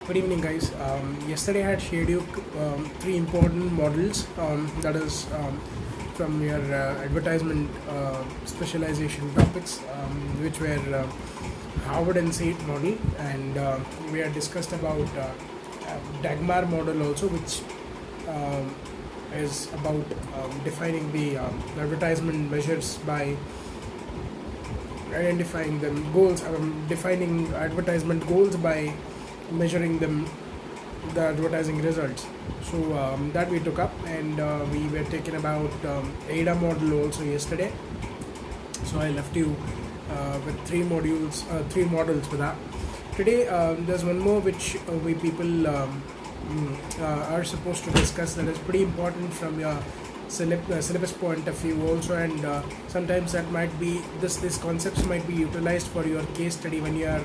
Good evening, guys. Yesterday I had shared you three important models. That is from your advertisement specialization topics, which were Harvard and SAIT model, and we had discussed about Dagmar model also, which um, is about defining the advertisement measures by identifying them goals, defining advertisement goals by measuring them the advertising results. So that we took up, and we were taking about AIDA model also yesterday. So I left you with three models for that. Today there's one more which we people are supposed to discuss, that is pretty important from your syllabus point of view also, and sometimes that might be this concepts might be utilized for your case study when you are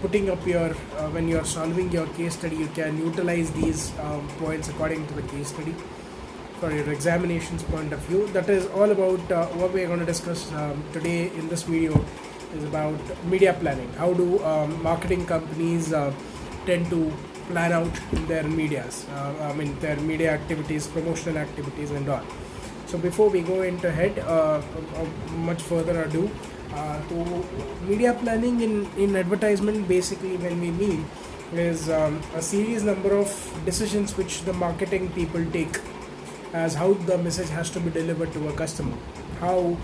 putting up your when you are solving your case study. You can utilize these points according to the case study for your examinations point of view. That is all about what we are going to discuss today in this video is about media planning. How do marketing companies tend to plan out their medias, their media activities, promotional activities and all. So before we go into ahead, much further ado, to media planning in advertisement, basically when we mean is a series number of decisions which the marketing people take as how the message has to be delivered to a customer, how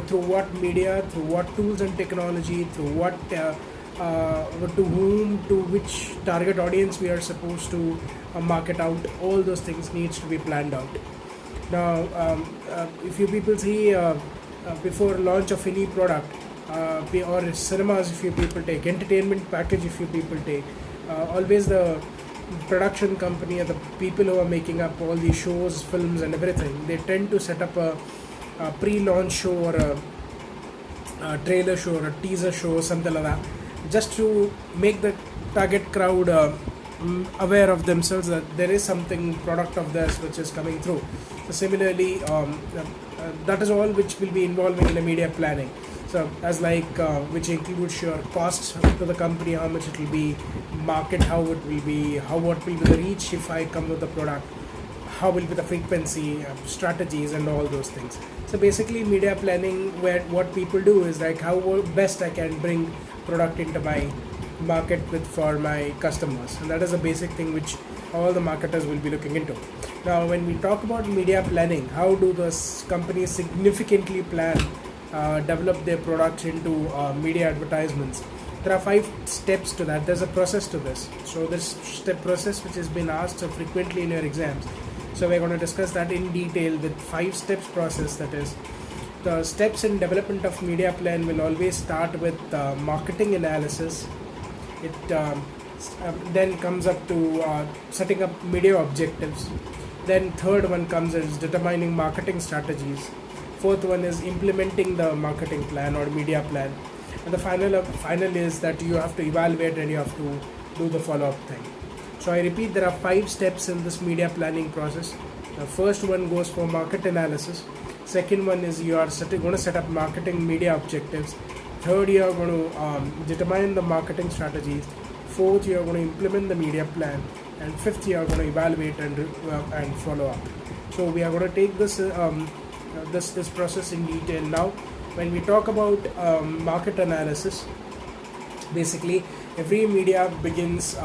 through what media, through what tools and technology, through what to whom, to which target audience we are supposed to market out. All those things needs to be planned out. Now if you people see before launch of any product, or cinemas, if you people take entertainment package, if you people take always the production company or the people who are making up all these shows, films and everything, they tend to set up a pre-launch show or a trailer show or a teaser show, something like that, just to make the target crowd aware of themselves that there is something product of theirs which is coming through. So similarly, that is all which will be involving in a media planning. So as like which includes your costs to the company, how much it will be, market, how it will be, what will be the reach if I come with the product, how will be the frequency, strategies and all those things. So basically media planning, where what people do is like how best I can bring product into my market with for my customers, and that is a basic thing which all the marketers will be looking into. Now when we talk about media planning, how do the companies significantly plan develop their products into media advertisements? There are 5 steps to that. There's a process to this. So this step process which has been asked frequently in your exams, so we're going to discuss that in detail with 5 steps process. That is, the steps in development of media plan will always start with marketing analysis. It then comes up to setting up media objectives. Then third one comes as determining marketing strategies. Fourth one is implementing the marketing plan or media plan. And the final is that you have to evaluate and you have to do the follow-up thing. So I repeat, there are 5 steps in this media planning process. The first one goes for market analysis. Second one is you are going to set up marketing media objectives. Third, you are going to determine the marketing strategies. Fourth, you are going to implement the media plan. And fifth, you are going to evaluate and follow up. So we are going to take this this process in detail now. When we talk about market analysis, basically every media begins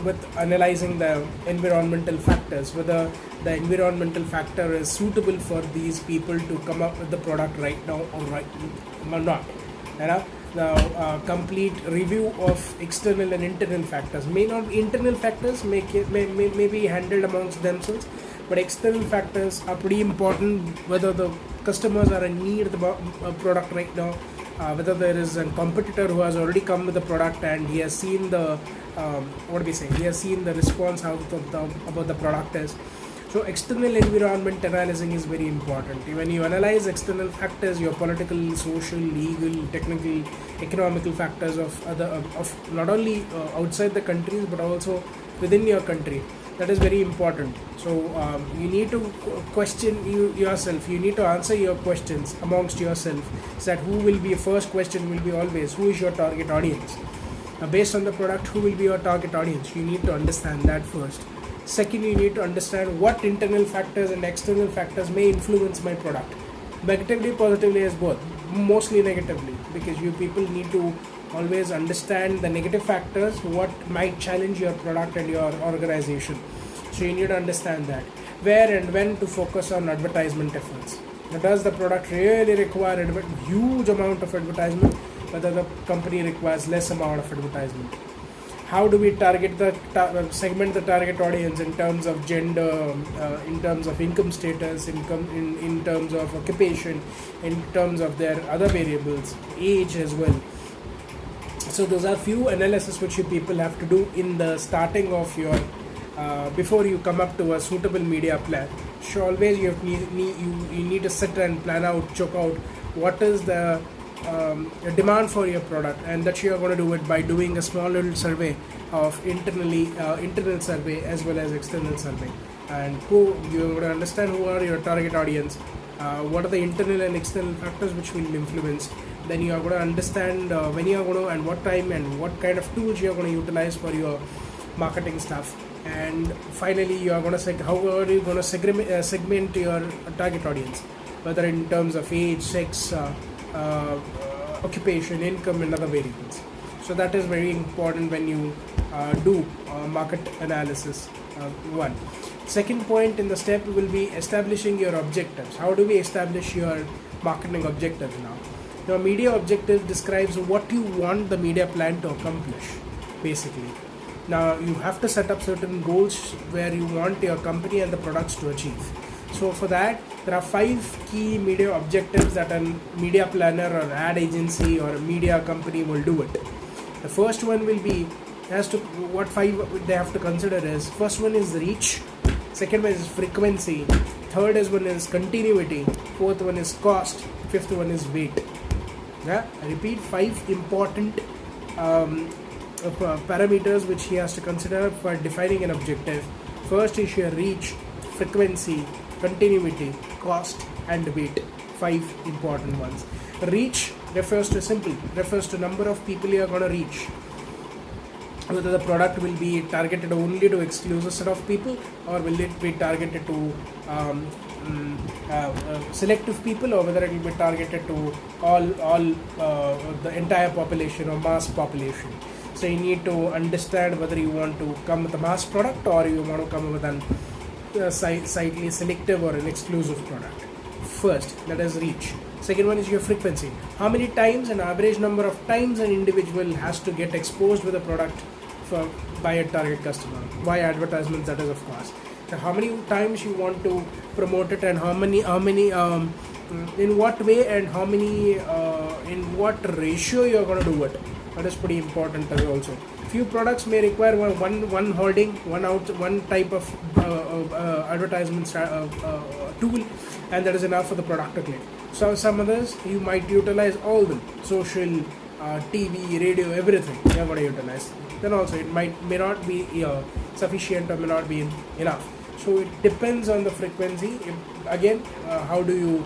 with analyzing the environmental factors, whether the environmental factor is suitable for these people to come up with the product right now or not. The complete review of external and internal factors. May not be internal factors, may be handled amongst themselves, but external factors are pretty important, whether the customers are in need of the product right now, whether there is a competitor who has already come with the product and he has seen the he has seen the response about the product is. So external environment analyzing is very important. When you analyze external factors, your political, social, legal, technical, economical factors of not only outside the countries but also within your country, that is very important. So you need to question yourself. You need to answer your questions amongst yourself. So that who will be first question will be always who is your target audience. based on the product, who will be your target audience. You need to understand that first. Second, you need to understand what internal factors and external factors may influence my product, negatively, positively, as both. Mostly negatively, because you people need to always understand the negative factors, what might challenge your product and your organization. So you need to understand that. Where and when to focus on advertisement efforts. Does the product really require huge amount of advertisement, whether the company requires less amount of advertisement? How do we target segment the target audience in terms of gender, in terms of income status, in terms of occupation, in terms of their other variables, age as well. So those are few analysis which you people have to do in the starting of your before you come up to a suitable media plan. So always you need to sit and plan out, check out what is the demand for your product, and that you are going to do it by doing a small little survey of internal survey as well as external survey, and who you're going to understand who are your target audience, what are the internal and external factors which will influence. Then you are going to understand when you are going to and what time and what kind of tools you are going to utilize for your marketing stuff. And finally, you are going to how are you going to segment your target audience, whether in terms of age, sex, occupation, income, and other variables. So that is very important when you do market analysis. One. Second point in the step will be establishing your objectives. How do we establish your marketing objectives now? Your media objective describes what you want the media plan to accomplish, basically. Now you have to set up certain goals where you want your company and the products to achieve. So for that, there are 5 key media objectives that a media planner or ad agency or a media company will do it. The first one will be what 5 they have to consider is: first one is reach, second one is frequency, third one is continuity, fourth one is cost, fifth one is weight. Yeah, I repeat, 5 important parameters which he has to consider for defining an objective. First is your reach, frequency, continuity, cost, and weight. 5 important ones. Reach refers to number of people you are going to reach. Whether the product will be targeted only to exclusive set of people, or will it be targeted to selective people, or whether it will be targeted to all the entire population or mass population. So you need to understand whether you want to come with a mass product or you want to come with an slightly selective or an exclusive product. First, that is reach. Second one is your frequency. How many times, an average number of times an individual has to get exposed with a product by a target customer, by advertisements, that is, of course. So how many times you want to promote it, and how many in what way, and how many in what ratio you are going to do it. That is pretty important as also. Few products may require one hoarding, one type of advertisement tool, and that is enough for the product to click. So some others you might utilize all them: social, TV, radio, everything you are going to utilize. Then also it may not be sufficient or may not be enough. So it depends on the frequency. Again, how do you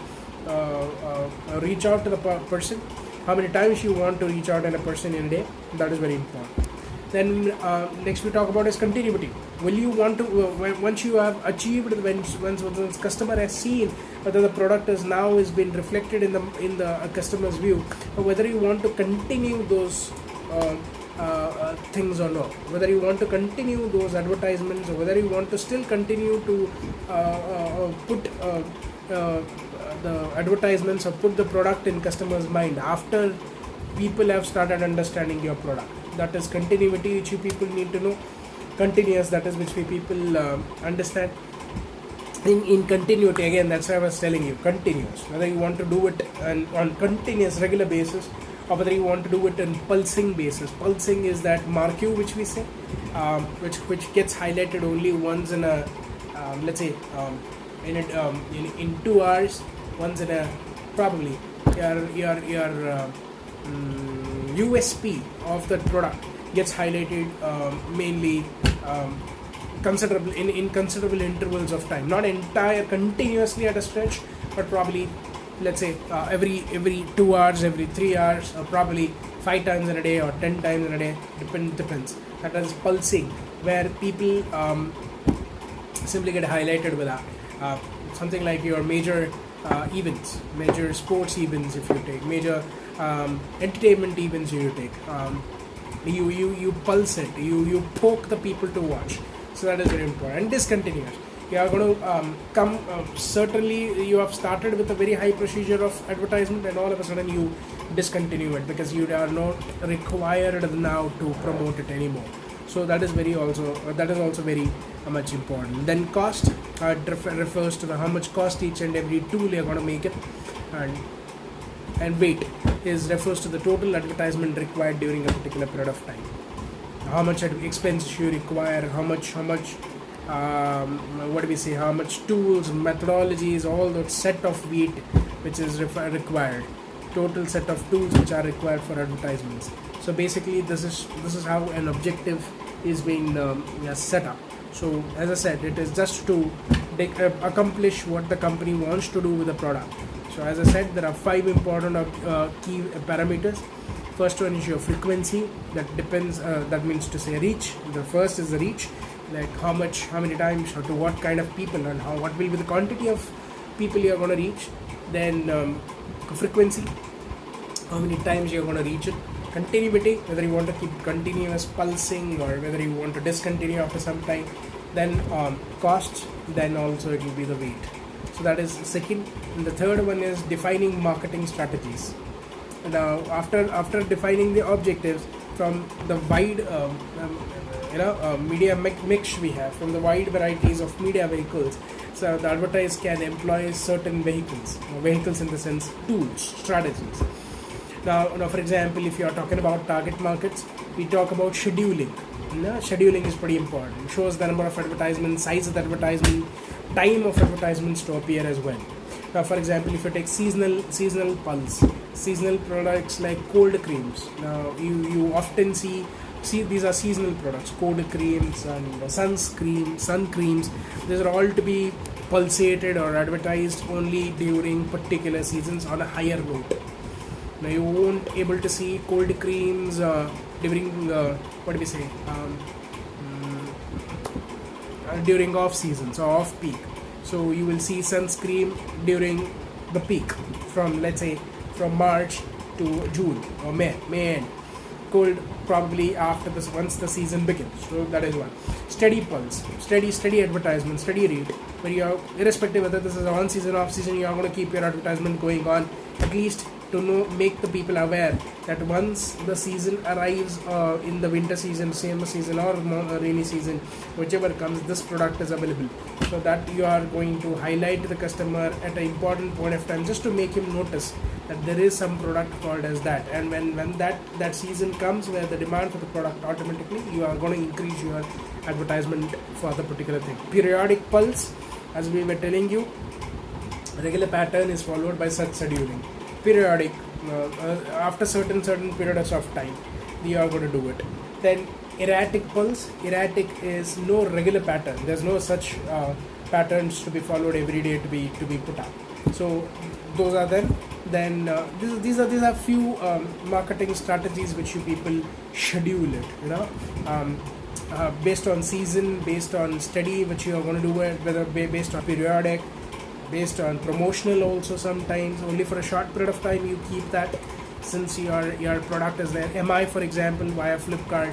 reach out to the person? How many times you want to reach out to a person in a day? That is very important. Then next we talk about is continuity. Will you want to once you have achieved, once the customer has seen whether the product is been reflected in the customer's view, or whether you want to continue those things or not, whether you want to continue those advertisements, or whether you want to still continue to put the advertisements or put the product in customers' mind after people have started understanding your product. That is continuity, which you people need to know. Continuous, that is which we people understand. In continuity, again, that's why I was telling you, continuous. Whether you want to do it on continuous regular basis, or whether you want to do it on pulsing basis. Pulsing is that marquee which we say, which gets highlighted only once in a let's say in 2 hours, once in a probably your USP of that product gets highlighted mainly considerable in considerable intervals of time, not entire continuously at a stretch, but probably let's say every 2 hours, every 3 hours, or probably 5 times in a day or 10 times in a day, depends. That is pulsing, where people simply get highlighted with that. Something like your major events, major sports events, if you take major entertainment events, you take. You pulse it, you poke the people to watch. So that is very important. And discontinuous, you are going to come certainly you have started with a very high procedure of advertisement, and all of a sudden you discontinue it because you are not required now to promote it anymore. So that is also very much important. Then cost refers to how much cost each and every tool you're going to make it, and weight refers to the total advertisement required during a particular period of time. How much expense you require, how much how much tools, methodologies, all that set of weight which is required, total set of tools which are required for advertisements. So basically this is how an objective is being set up. So as I said, it is just to accomplish what the company wants to do with the product. So as I said, there are 5 important key parameters. First one is your frequency. That depends. That means to say reach. The first is the reach, like how many times, or to what kind of people, and what will be the quantity of people you are going to reach. Then frequency, how many times you are going to reach it. Continuity, whether you want to keep continuous pulsing or whether you want to discontinue after some time. Then cost. Then also it will be the weight. So that is second. And the third one is defining marketing strategies. Now after defining the objectives from the wide media mix we have, from the wide varieties of media vehicles, so the advertiser can employ certain vehicles in the sense tools, strategies. Now for example, if you are talking about target markets, we talk about scheduling. Scheduling is pretty important. It shows the number of advertisements, size of the advertisement, time of advertisements to appear as well. Now for example, if you take seasonal pulse, seasonal products like cold creams. Now you often see these are seasonal products, cold creams and sun creams. These are all to be pulsated or advertised only during particular seasons on a higher note. Now you won't able to see cold creams during during off seasons or off peak. So you will see sunscreen during the peak, from let's say from March to June or May end. Cold probably after this, once the season begins. So that is one. Steady pulse, steady advertisement, steady rate, where you are, irrespective whether this is on season, off season, you are going to keep your advertisement going on, at least to make the people aware that once the season arrives, in the winter season, summer season, or rainy season, whichever comes, this product is available. So that you are going to highlight the customer at an important point of time, just to make him notice that there is some product called as that. And when that season comes, where the demand for the product, automatically you are going to increase your advertisement for the particular thing. Periodic pulse, as we were telling you, regular pattern is followed by such scheduling. Periodic, after certain periods of time, you are going to do it. Then erratic pulse. Erratic is no regular pattern. There's no such patterns to be followed every day to be put up. So those are them. Then these are few marketing strategies which you people schedule it. Based on season, based on study, which you are going to do it, whether based on periodic, based on promotional also. Sometimes only for a short period of time you keep that, since your product is there. MI, for example, via Flipkart,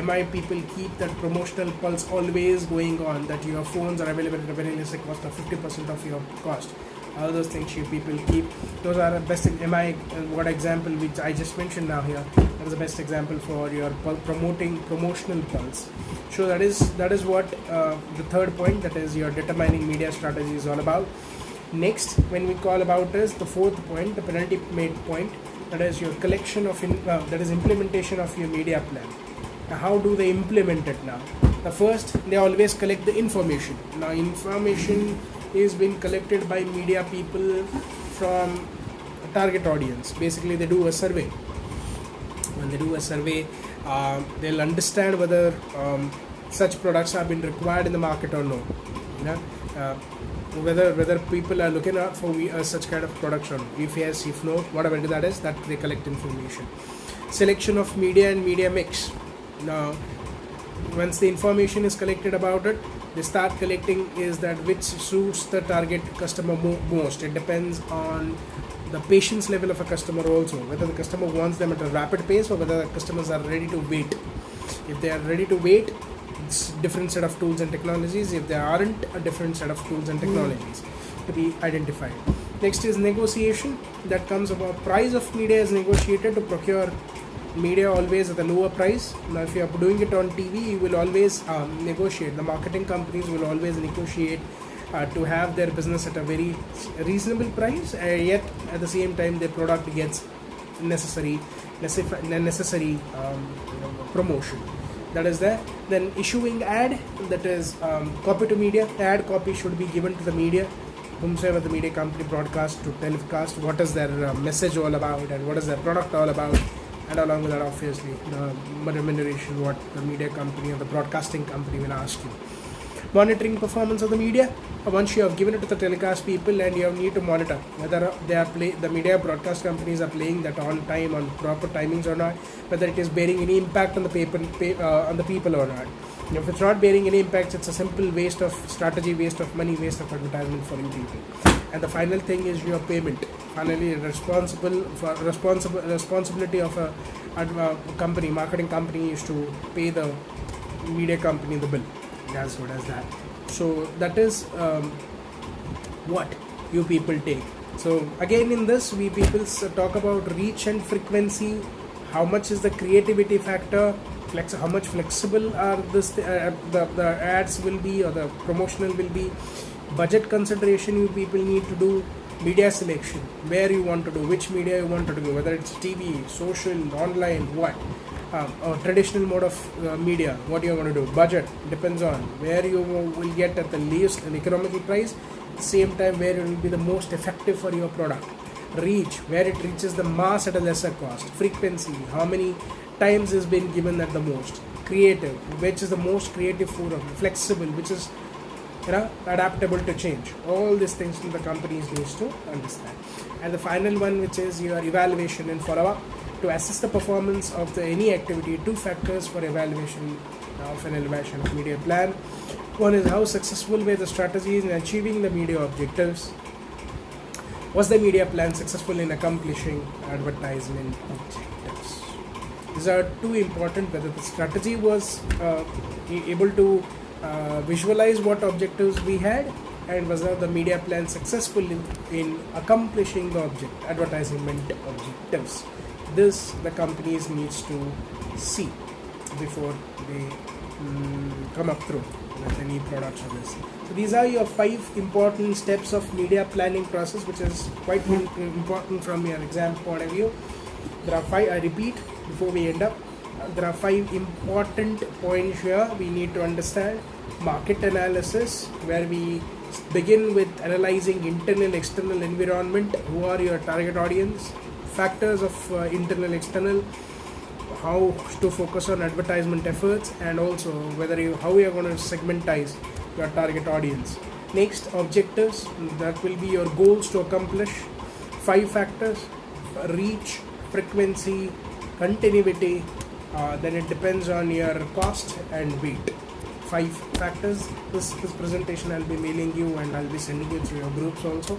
MI people keep that promotional pulse always going on, that your phones are available at a very less cost of 50% of your cost. All those things you people keep. Those are the best. MI, what example which I just mentioned now here, that is the best example for your promotional pulse. So that is what the third point, that is your determining media strategy, is all about. Next, when we call about is the fourth point, the penalty made point, that is your collection of that is implementation of your media plan. Now, how do they implement it now? The first, they always collect the information. Now information is being collected by media people from a target audience. Basically they do a survey. When they do a survey, they'll understand whether such products have been required in the market or no. whether people are looking out for such kind of products or not. If yes, if no, whatever that is, that they collect information. Selection of media and media mix. Now, once the information is collected about it, they start collecting is that which suits the target customer most. It depends on the patience level of a customer also, whether the customer wants them at a rapid pace or whether the customers are ready to wait. If they are ready to wait, it's different set of tools and technologies. If they aren't, a different set of tools and technologies to be identified. Next is negotiation. That comes about price of media is negotiated to procure media always at a lower price. Now if you are doing it on TV, you will always negotiate. The marketing companies will always negotiate to have their business at a very reasonable price, yet at the same time their product gets necessary promotion. That is there. Then issuing ad, that is copy to media. Ad copy should be given to the media, whomsoever the media company broadcast to telecast what is their message all about and what is their product all about, and along with that obviously the remuneration what the media company or the broadcasting company will ask you. Monitoring performance of the media. Once you have given it to the telecast people, and you need to monitor whether the media broadcast companies are playing that on time, on proper timings or not, whether it is bearing any impact on the on the people or not. If it's not bearing any impact, it's a simple waste of strategy, waste of money, waste of advertisement for you people. And the final thing is your payment. Finally, responsibility of a company, marketing company, is to pay the media company the bill. As good as that. So that is what you people take. So again, in this we people talk about reach and frequency. How much is the creativity factor? How much flexible are the ads will be, or the promotional will be? Budget consideration you people need to do. Media selection, where you want to do, which media you want to do, whether it's TV, social, online, what. Or traditional mode of media, what you want to do. Budget depends on where you will get at the least an economical price, at the same time where it will be the most effective for your product. Reach, where it reaches the mass at a lesser cost. Frequency, how many times is being given at the most. Creative, which is the most creative forum. Flexible, which is adaptable to change. All these things the companies needs to understand. And the final one, which is your evaluation and follow-up. To assess the performance of any activity, two factors for evaluation of an elevation of media plan. One is how successful were the strategies in achieving the media objectives. Was the media plan successful in accomplishing advertisement objectives? These are two important, whether the strategy was able to visualize what objectives we had, and was the media plan successful in accomplishing the advertisement objectives. This the companies needs to see before they come up through with any products or this. So these are your 5 important steps of media planning process, which is quite important from your exam point of view. There are 5, I repeat before we end up, there are 5 important points here we need to understand. Market analysis, where we begin with analyzing internal external environment, who are your target audience, factors of internal external, how to focus on advertisement efforts, and also how you are going to segmentize your target audience. Next, objectives, that will be your goals to accomplish. 5 factors: reach, frequency, continuity, then it depends on your cost and weight. 5 factors. This presentation I'll be mailing you, and I'll be sending it to your groups also.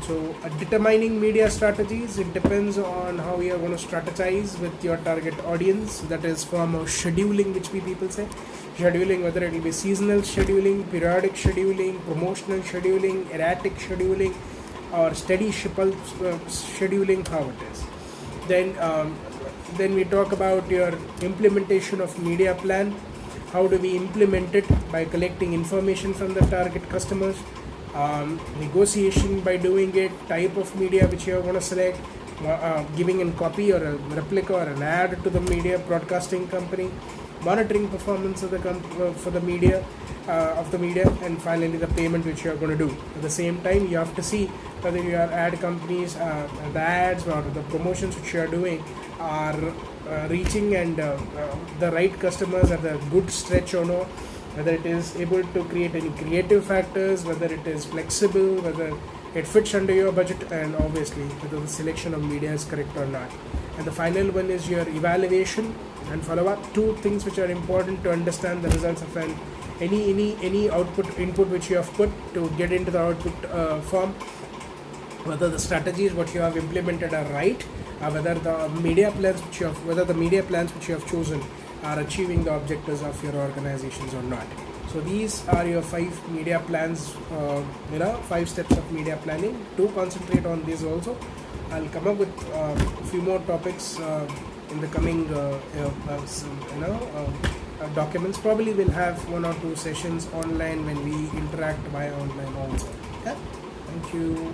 So determining media strategies, it depends on how you are going to strategize with your target audience. That is form of scheduling, which we people say. Scheduling, whether it will be seasonal scheduling, periodic scheduling, promotional scheduling, erratic scheduling, or steady scheduling, how it is. Then we talk about your implementation of media plan. How do we implement it? By collecting information from the target customers. Negotiation by doing it, type of media which you are going to select, giving in copy or a replica or an ad to the media broadcasting company, monitoring performance of the for the media and finally the payment which you are going to do. At the same time, you have to see whether your ad companies, the ads or the promotions which you are doing are reaching and the right customers at a good stretch or no. whether it is able to create any creative factors, whether it is flexible, whether it fits under your budget, and obviously whether the selection of media is correct or not. And the final one is your evaluation and follow up. Two things which are important to understand the results of any output input which you have put to get into the output form, whether the strategies what you have implemented are right, whether the media plans which you have chosen are achieving the objectives of your organizations or not. So these are your 5 media plans, 5 steps of media planning. Do concentrate on these also. I'll come up with a few more topics in the coming documents. Probably we'll have 1 or 2 sessions online when we interact via online also. Okay? Thank you.